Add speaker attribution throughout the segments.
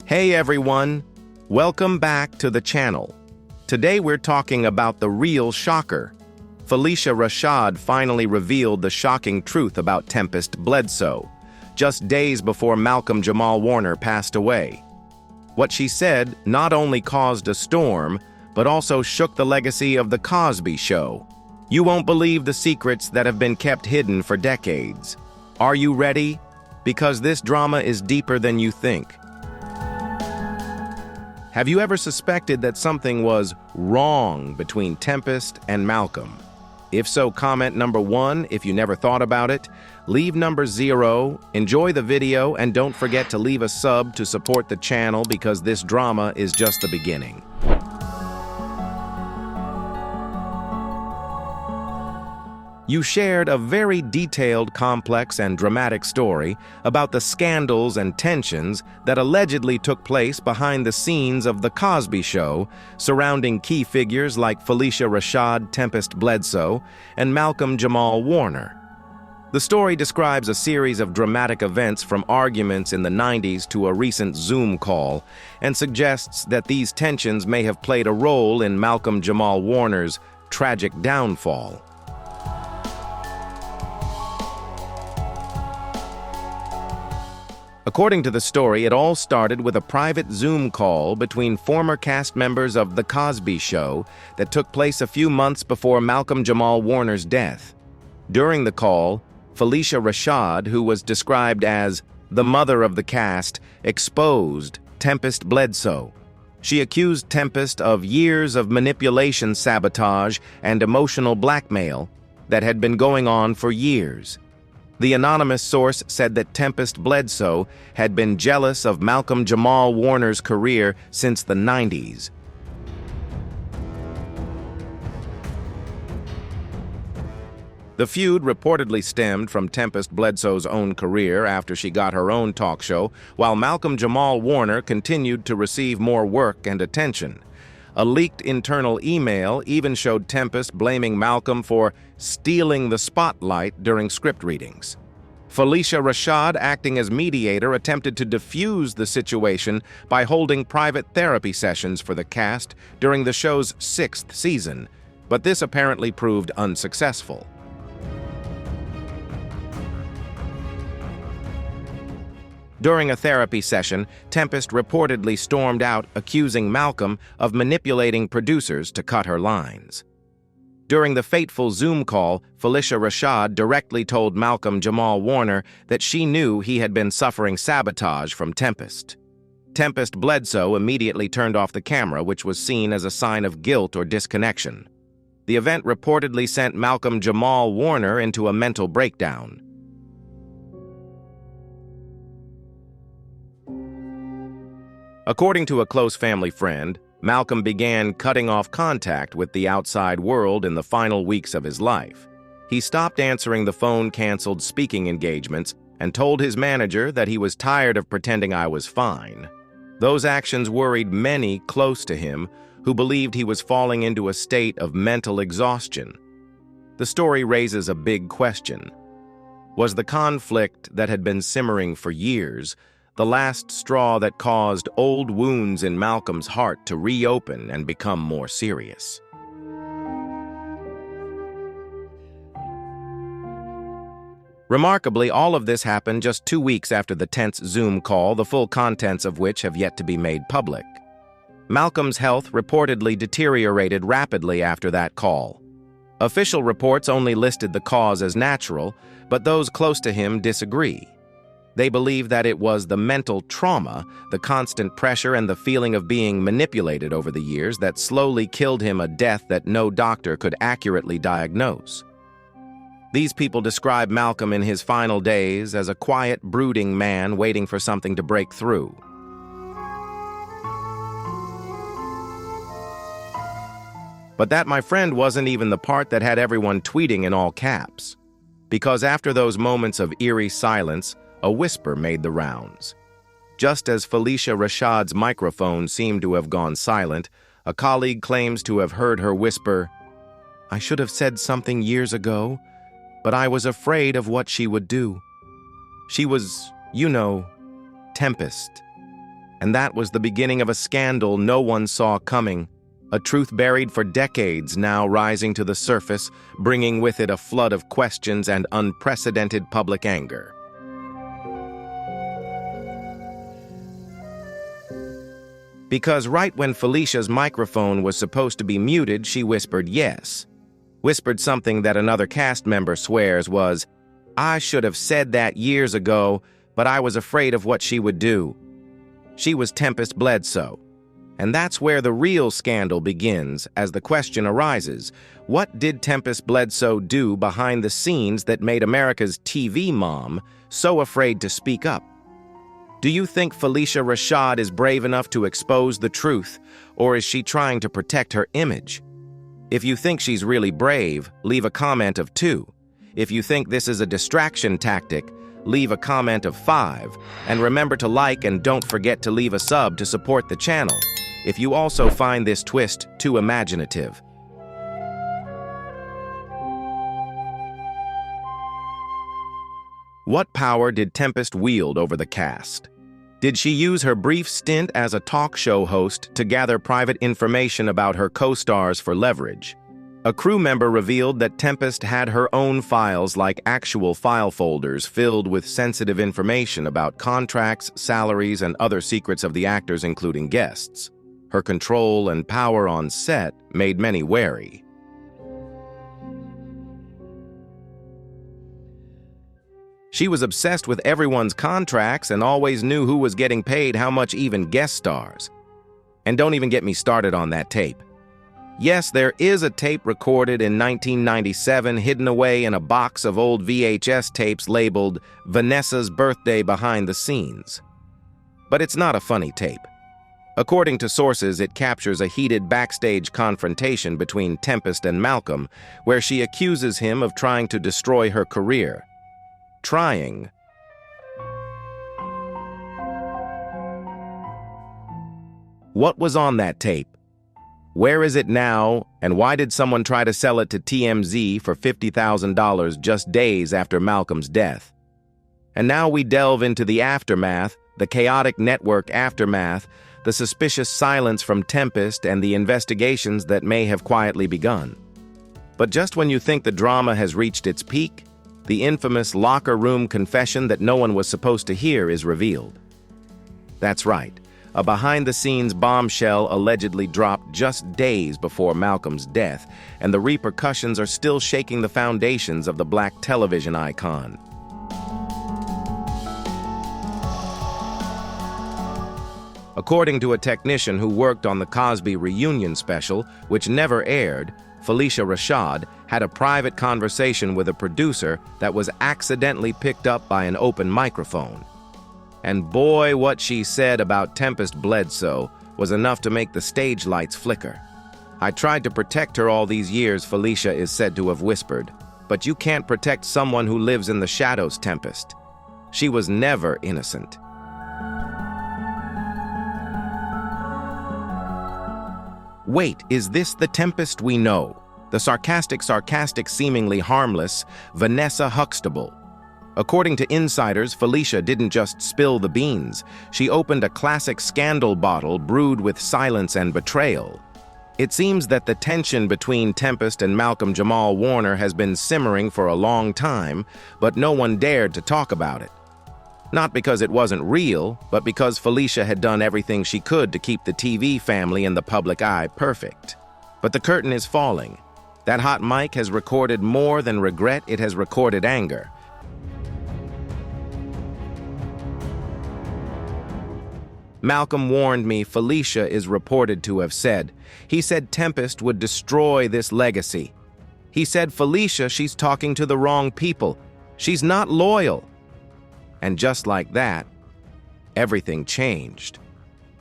Speaker 1: Hey everyone, welcome back to the channel. Today we're talking about the real shocker. Phylicia Rashad finally revealed the shocking truth about Tempestt Bledsoe, just days before Malcolm-Jamal Warner passed away. What she said not only caused a storm, but also shook the legacy of the Cosby Show. You won't believe the secrets that have been kept hidden for decades. Are you ready? Because this drama is deeper than you think. Have you ever suspected that something was wrong between Tempestt and Malcolm? If so, comment number 1 if you never thought about it. Leave number 0, enjoy the video, and don't forget to leave a sub to support the channel because this drama is just the beginning. You shared a very detailed, complex, and dramatic story about the scandals and tensions that allegedly took place behind the scenes of The Cosby Show, surrounding key figures like Phylicia Rashad, Tempestt Bledsoe, and Malcolm-Jamal Warner. The story describes a series of dramatic events from arguments in the 90s to a recent Zoom call, and suggests that these tensions may have played a role in Malcolm-Jamal Warner's tragic downfall. According to the story, it all started with a private Zoom call between former cast members of The Cosby Show that took place a few months before Malcolm-Jamal Warner's death. During the call, Phylicia Rashad, who was described as the mother of the cast, exposed Tempestt Bledsoe. She accused Tempestt of years of manipulation, sabotage, and emotional blackmail that had been going on for years. The anonymous source said that Tempestt Bledsoe had been jealous of Malcolm-Jamal Warner's career since the 90s. The feud reportedly stemmed from Tempestt Bledsoe's own career after she got her own talk show, while Malcolm-Jamal Warner continued to receive more work and attention. A leaked internal email even showed Tempestt blaming Malcolm for stealing the spotlight during script readings. Phylicia Rashad, acting as mediator, attempted to defuse the situation by holding private therapy sessions for the cast during the show's 6th season, but this apparently proved unsuccessful. During a therapy session, Tempestt reportedly stormed out, accusing Malcolm of manipulating producers to cut her lines. During the fateful Zoom call, Phylicia Rashad directly told Malcolm-Jamal Warner that she knew he had been suffering sabotage from Tempestt. Tempestt Bledsoe immediately turned off the camera, which was seen as a sign of guilt or disconnection. The event reportedly sent Malcolm-Jamal Warner into a mental breakdown. According to a close family friend, Malcolm began cutting off contact with the outside world in the final weeks of his life. He stopped answering the phone, canceled speaking engagements, and told his manager that he was tired of pretending I was fine. Those actions worried many close to him who believed he was falling into a state of mental exhaustion. The story raises a big question. Was the conflict that had been simmering for years the last straw that caused old wounds in Malcolm's heart to reopen and become more serious? Remarkably, all of this happened just 2 weeks after the tense Zoom call, the full contents of which have yet to be made public. Malcolm's health reportedly deteriorated rapidly after that call. Official reports only listed the cause as natural, but those close to him disagree. They believe that it was the mental trauma, the constant pressure, and the feeling of being manipulated over the years that slowly killed him, a death that no doctor could accurately diagnose. These people describe Malcolm in his final days as a quiet, brooding man waiting for something to break through. But that, my friend, wasn't even the part that had everyone tweeting in all caps. Because after those moments of eerie silence, a whisper made the rounds. Just as Phylicia Rashad's microphone seemed to have gone silent, a colleague claims to have heard her whisper, "I should have said something years ago, but I was afraid of what she would do. She was, Tempestt." And that was the beginning of a scandal no one saw coming, a truth buried for decades now rising to the surface, bringing with it a flood of questions and unprecedented public anger. Because right when Phylicia's microphone was supposed to be muted, she whispered yes. Whispered something that another cast member swears was, "I should have said that years ago, but I was afraid of what she would do." She was Tempestt Bledsoe. And that's where the real scandal begins, as the question arises, what did Tempestt Bledsoe do behind the scenes that made America's TV mom so afraid to speak up? Do you think Phylicia Rashad is brave enough to expose the truth, or is she trying to protect her image? If you think she's really brave, leave a comment of 2. If you think this is a distraction tactic, leave a comment of 5. And remember to like and don't forget to leave a sub to support the channel, if you also find this twist too imaginative. What power did Tempestt wield over the cast? Did she use her brief stint as a talk show host to gather private information about her co-stars for leverage? A crew member revealed that Tempestt had her own files, like actual file folders filled with sensitive information about contracts, salaries, and other secrets of the actors, including guests. Her control and power on set made many wary. She was obsessed with everyone's contracts and always knew who was getting paid how much, even guest stars. And don't even get me started on that tape. Yes, there is a tape recorded in 1997 hidden away in a box of old VHS tapes labeled Vanessa's Birthday Behind the Scenes. But it's not a funny tape. According to sources, it captures a heated backstage confrontation between Tempestt and Malcolm, where she accuses him of trying to destroy her career. Trying. What was on that tape? Where is it now, and why did someone try to sell it to TMZ for $50,000 just days after Malcolm's death? And now we delve into the aftermath, the chaotic network aftermath, the suspicious silence from Tempestt, and the investigations that may have quietly begun. But just when you think the drama has reached its peak, the infamous locker room confession that no one was supposed to hear is revealed. That's right, a behind-the-scenes bombshell allegedly dropped just days before Malcolm's death, and the repercussions are still shaking the foundations of the black television icon. According to a technician who worked on the Cosby reunion special, which never aired, Phylicia Rashad had a private conversation with a producer that was accidentally picked up by an open microphone. And boy, what she said about Tempestt Bledsoe was enough to make the stage lights flicker. "I tried to protect her all these years," Phylicia is said to have whispered. "But you can't protect someone who lives in the shadows, Tempestt. She was never innocent." Wait, is this the Tempestt we know? The sarcastic, seemingly harmless Vanessa Huxtable? According to insiders, Phylicia didn't just spill the beans. She opened a classic scandal bottle brewed with silence and betrayal. It seems that the tension between Tempestt and Malcolm-Jamal Warner has been simmering for a long time, but no one dared to talk about it. Not because it wasn't real, but because Phylicia had done everything she could to keep the TV family in the public eye perfect. But the curtain is falling. That hot mic has recorded more than regret, it has recorded anger. Malcolm warned me, Phylicia is reported to have said. He said Tempestt would destroy this legacy. He said, "Phylicia, she's talking to the wrong people. She's not loyal." And just like that, everything changed.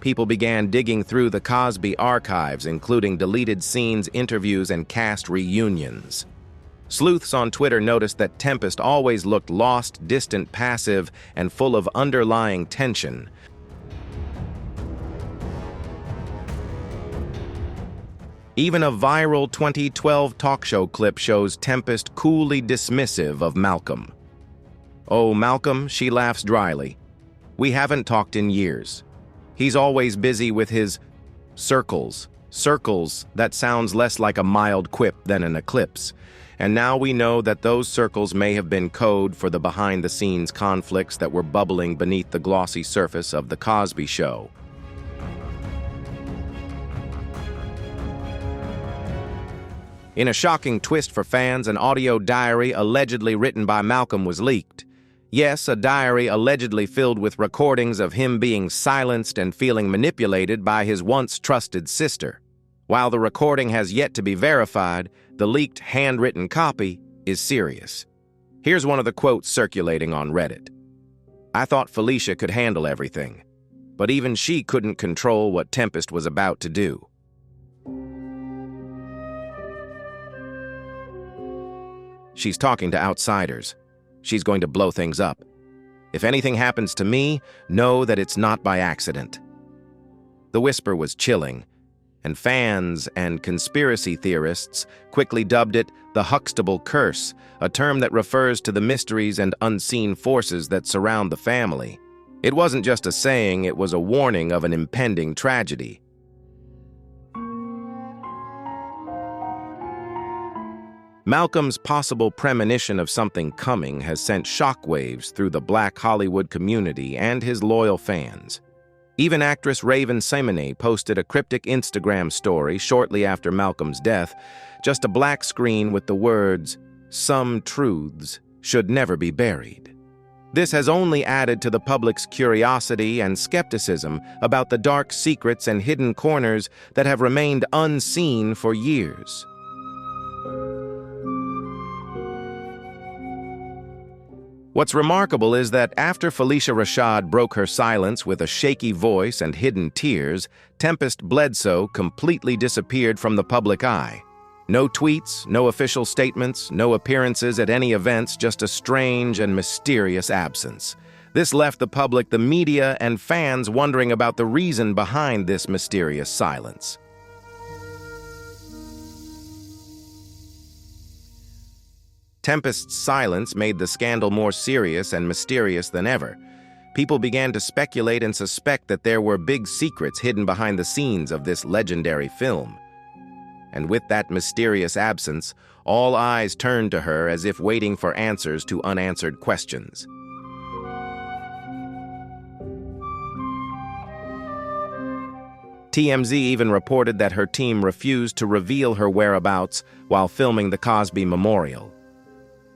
Speaker 1: People began digging through the Cosby archives, including deleted scenes, interviews, and cast reunions. Sleuths on Twitter noticed that Tempestt always looked lost, distant, passive, and full of underlying tension. Even a viral 2012 talk show clip shows Tempestt coolly dismissive of Malcolm. "Oh, Malcolm," she laughs dryly. "We haven't talked in years. He's always busy with his circles. Circles that sounds less like a mild quip than an eclipse. And now we know that those circles may have been code for the behind-the-scenes conflicts that were bubbling beneath the glossy surface of The Cosby Show. In a shocking twist for fans, an audio diary allegedly written by Malcolm was leaked. Yes, a diary allegedly filled with recordings of him being silenced and feeling manipulated by his once trusted sister. While the recording has yet to be verified, the leaked handwritten copy is serious. Here's one of the quotes circulating on Reddit. "I thought Phylicia could handle everything, but even she couldn't control what Tempestt was about to do." She's talking to outsiders. She's going to blow things up. If anything happens to me, know that it's not by accident. The whisper was chilling, and fans and conspiracy theorists quickly dubbed it the Huxtable Curse, a term that refers to the mysteries and unseen forces that surround the family. It wasn't just a saying, it was a warning of an impending tragedy. Malcolm's possible premonition of something coming has sent shockwaves through the Black Hollywood community and his loyal fans. Even actress Raven Simone posted a cryptic Instagram story shortly after Malcolm's death, just a black screen with the words, "Some truths should never be buried." This has only added to the public's curiosity and skepticism about the dark secrets and hidden corners that have remained unseen for years. What's remarkable is that after Phylicia Rashad broke her silence with a shaky voice and hidden tears, Tempestt Bledsoe completely disappeared from the public eye. No tweets, no official statements, no appearances at any events, just a strange and mysterious absence. This left the public, the media, and fans wondering about the reason behind this mysterious silence. Tempest's silence made the scandal more serious and mysterious than ever. People began to speculate and suspect that there were big secrets hidden behind the scenes of this legendary film. And with that mysterious absence, all eyes turned to her as if waiting for answers to unanswered questions. TMZ even reported that her team refused to reveal her whereabouts while filming the Cosby Memorial.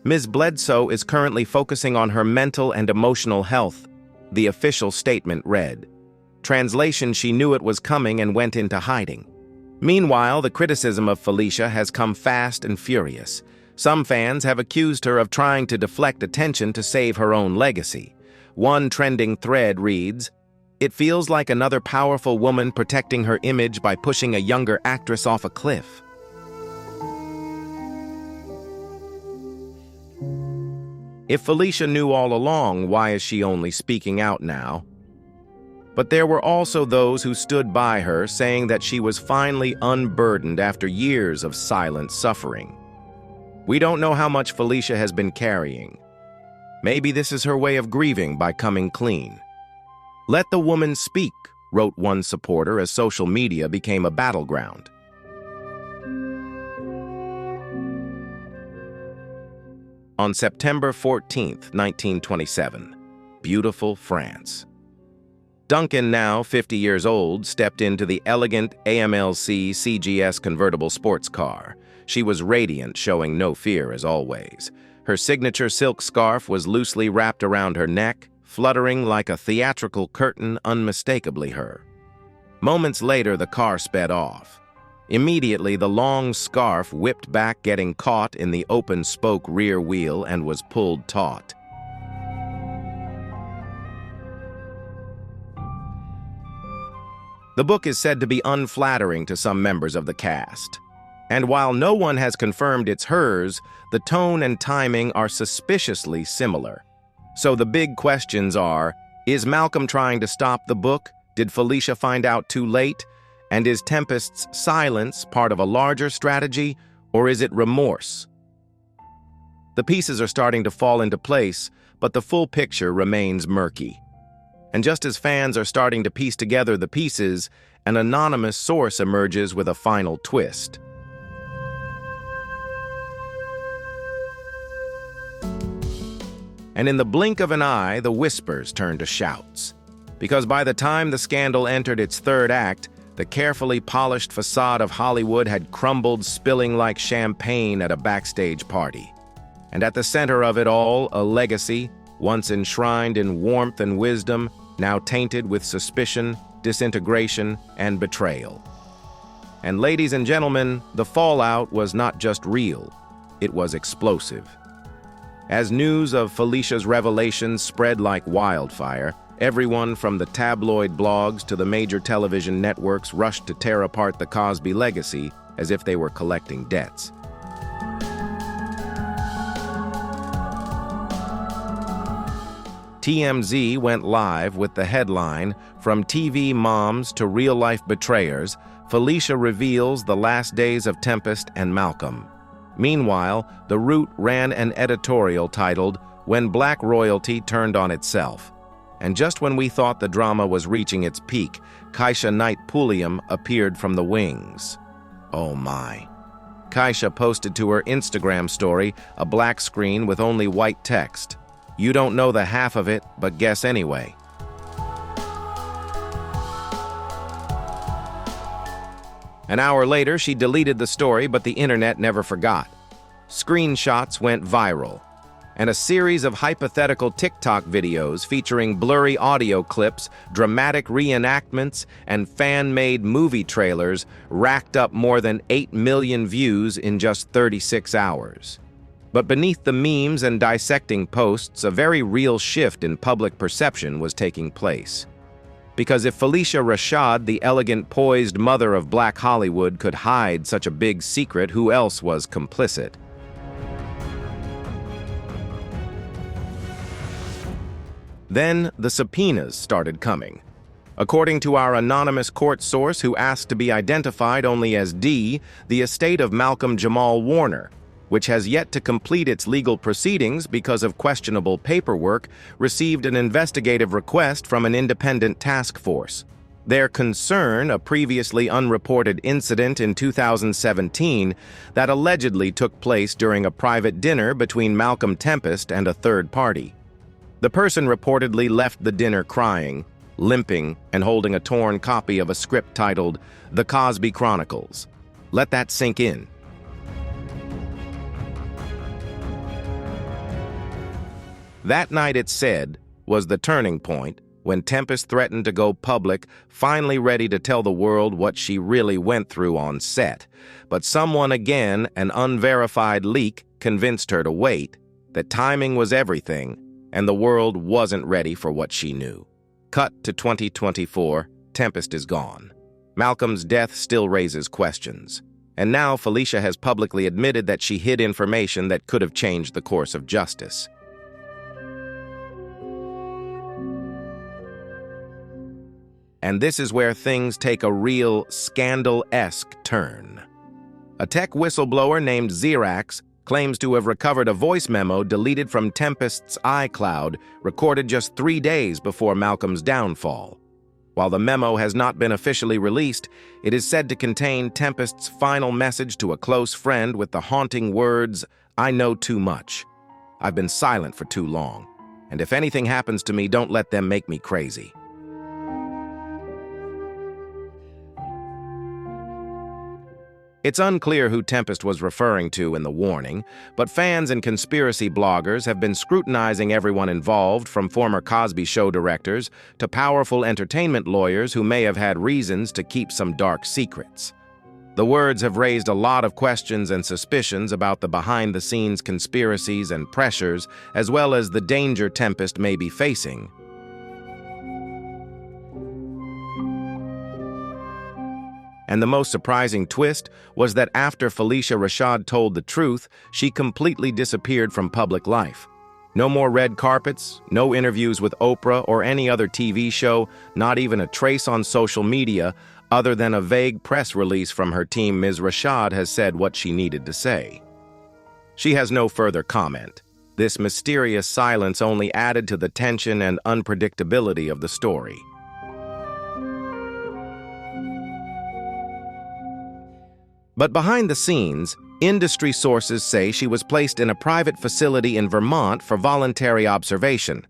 Speaker 1: Ms. Bledsoe is currently focusing on her mental and emotional health, the official statement read. Translation: she knew it was coming and went into hiding. Meanwhile, the criticism of Phylicia has come fast and furious. Some fans have accused her of trying to deflect attention to save her own legacy. One trending thread reads, "It feels like another powerful woman protecting her image by pushing a younger actress off a cliff." If Phylicia knew all along, why is she only speaking out now? But there were also those who stood by her, saying that she was finally unburdened after years of silent suffering. We don't know how much Phylicia has been carrying. Maybe this is her way of grieving by coming clean. "Let the woman speak," wrote one supporter as social media became a battleground. On September 14, 1927, beautiful France. Duncan, now 50 years old, stepped into the elegant AMLC CGS convertible sports car. She was radiant, showing no fear as always. Her signature silk scarf was loosely wrapped around her neck, fluttering like a theatrical curtain, unmistakably her. Moments later, the car sped off. Immediately, the long scarf whipped back, getting caught in the open spoke rear wheel and was pulled taut. The book is said to be unflattering to some members of the cast. And while no one has confirmed it's hers, the tone and timing are suspiciously similar. So the big questions are, is Malcolm trying to stop the book? Did Phylicia find out too late? And is Tempest's silence part of a larger strategy, or is it remorse? The pieces are starting to fall into place, but the full picture remains murky. And just as fans are starting to piece together the pieces, an anonymous source emerges with a final twist. And in the blink of an eye, the whispers turn to shouts. Because by the time the scandal entered its third act, the carefully polished facade of Hollywood had crumbled, spilling like champagne at a backstage party. And at the center of it all, a legacy, once enshrined in warmth and wisdom, now tainted with suspicion, disintegration, and betrayal. And ladies and gentlemen, the fallout was not just real, it was explosive. As news of Phylicia's revelations spread like wildfire, everyone from the tabloid blogs to the major television networks rushed to tear apart the Cosby legacy as if they were collecting debts. TMZ went live with the headline, "From TV moms to real-life betrayers, Phylicia reveals the last days of Tempestt and Malcolm." Meanwhile, The Root ran an editorial titled, "When Black Royalty Turned on Itself." And just when we thought the drama was reaching its peak, Kaisha Knight Pulliam appeared from the wings. Oh my. Kaisha posted to her Instagram story a black screen with only white text. You don't know the half of it, but guess anyway. An hour later, she deleted the story, but the internet never forgot. Screenshots went viral, and a series of hypothetical TikTok videos featuring blurry audio clips, dramatic reenactments, and fan-made movie trailers racked up more than 8 million views in just 36 hours. But beneath the memes and dissecting posts, a very real shift in public perception was taking place. Because if Phylicia Rashad, the elegant, poised mother of Black Hollywood, could hide such a big secret, who else was complicit? Then the subpoenas started coming. According to our anonymous court source, who asked to be identified only as D, the estate of Malcolm-Jamal Warner, which has yet to complete its legal proceedings because of questionable paperwork, received an investigative request from an independent task force. Their concern, a previously unreported incident in 2017 that allegedly took place during a private dinner between Malcolm Tempestt and a third party. The person reportedly left the dinner crying, limping, and holding a torn copy of a script titled The Cosby Chronicles. Let that sink in. That night, it's said, was the turning point when Tempestt threatened to go public, finally ready to tell the world what she really went through on set. But someone again, an unverified leak, convinced her to wait, that timing was everything, and the world wasn't ready for what she knew. Cut to 2024, Tempestt is gone. Malcolm's death still raises questions. And now Phylicia has publicly admitted that she hid information that could have changed the course of justice. And this is where things take a real scandal-esque turn. A tech whistleblower named Xerax claims to have recovered a voice memo deleted from Tempest's iCloud, recorded just 3 days before Malcolm's downfall. While the memo has not been officially released, it is said to contain Tempest's final message to a close friend with the haunting words, "I know too much. I've been silent for too long. And if anything happens to me, don't let them make me crazy." It's unclear who Tempestt was referring to in the warning, but fans and conspiracy bloggers have been scrutinizing everyone involved, from former Cosby Show directors to powerful entertainment lawyers who may have had reasons to keep some dark secrets. The words have raised a lot of questions and suspicions about the behind-the-scenes conspiracies and pressures, as well as the danger Tempestt may be facing. And the most surprising twist was that after Phylicia Rashad told the truth, she completely disappeared from public life. No more red carpets, no interviews with Oprah or any other TV show, not even a trace on social media, other than a vague press release from her team. Ms. Rashad has said what she needed to say. She has no further comment. This mysterious silence only added to the tension and unpredictability of the story. But behind the scenes, industry sources say she was placed in a private facility in Vermont for voluntary observation.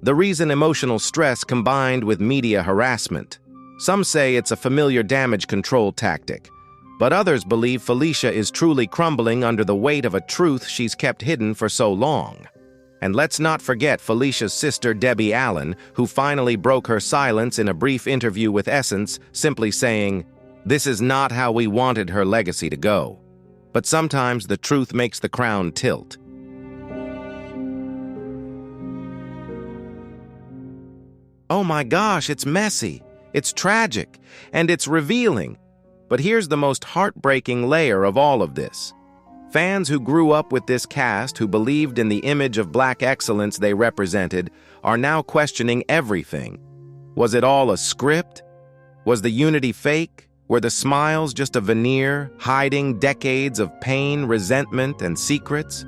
Speaker 1: The reason: emotional stress combined with media harassment. Some say it's a familiar damage control tactic, but others believe Phylicia is truly crumbling under the weight of a truth she's kept hidden for so long. And let's not forget Phylicia's sister Debbie Allen, who finally broke her silence in a brief interview with Essence, simply saying, "This is not how we wanted her legacy to go." But sometimes the truth makes the crown tilt. Oh my gosh, it's messy, it's tragic, and it's revealing. But here's the most heartbreaking layer of all of this. Fans who grew up with this cast, who believed in the image of Black excellence they represented, are now questioning everything. Was it all a script? Was the unity fake? Were the smiles just a veneer, hiding decades of pain, resentment, and secrets?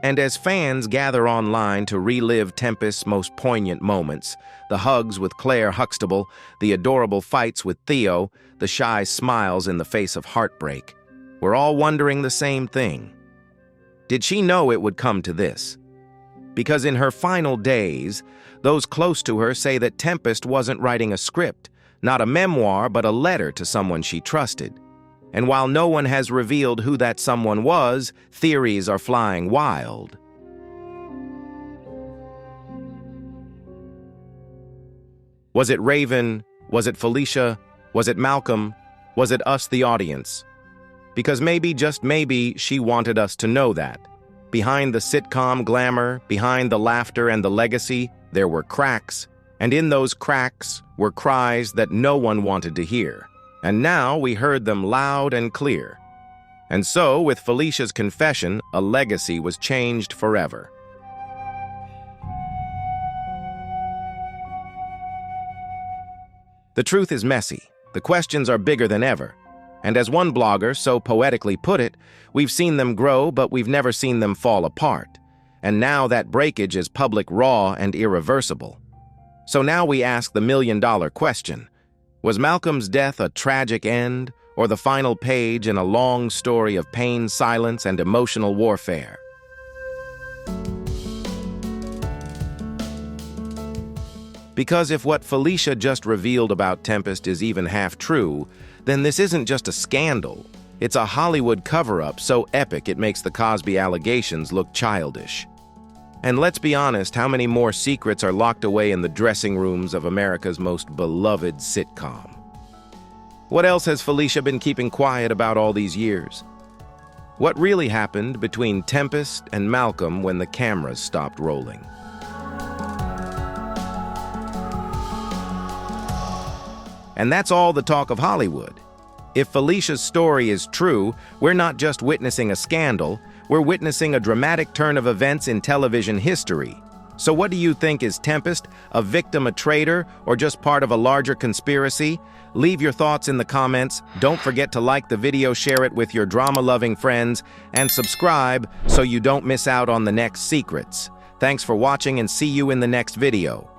Speaker 1: And as fans gather online to relive Tempest's most poignant moments, the hugs with Claire Huxtable, the adorable fights with Theo, the shy smiles in the face of heartbreak, we're all wondering the same thing. Did she know it would come to this? Because in her final days, those close to her say that Tempestt wasn't writing a script, not a memoir, but a letter to someone she trusted. And while no one has revealed who that someone was, theories are flying wild. Was it Raven? Was it Phylicia? Was it Malcolm? Was it us, the audience? Because maybe, just maybe, she wanted us to know that. Behind the sitcom glamour, behind the laughter and the legacy, there were cracks. And in those cracks were cries that no one wanted to hear. And now we heard them loud and clear. And so, with Phylicia's confession, a legacy was changed forever. The truth is messy. The questions are bigger than ever. And as one blogger so poetically put it, we've seen them grow, but we've never seen them fall apart. And now that breakage is public, raw, and irreversible. So now we ask the million-dollar question. Was Malcolm's death a tragic end, or the final page in a long story of pain, silence, and emotional warfare? Because if what Phylicia just revealed about Tempestt is even half true, then this isn't just a scandal. It's a Hollywood cover-up so epic it makes the Cosby allegations look childish. And let's be honest, how many more secrets are locked away in the dressing rooms of America's most beloved sitcom? What else has Phylicia been keeping quiet about all these years? What really happened between Tempestt and Malcolm when the cameras stopped rolling? And that's all the talk of Hollywood. If Phylicia's story is true, we're not just witnessing a scandal, we're witnessing a dramatic turn of events in television history. So what do you think? Is Tempestt a victim, a traitor, or just part of a larger conspiracy? Leave your thoughts in the comments. Don't forget to like the video, share it with your drama-loving friends, and subscribe so you don't miss out on the next secrets. Thanks for watching and see you in the next video.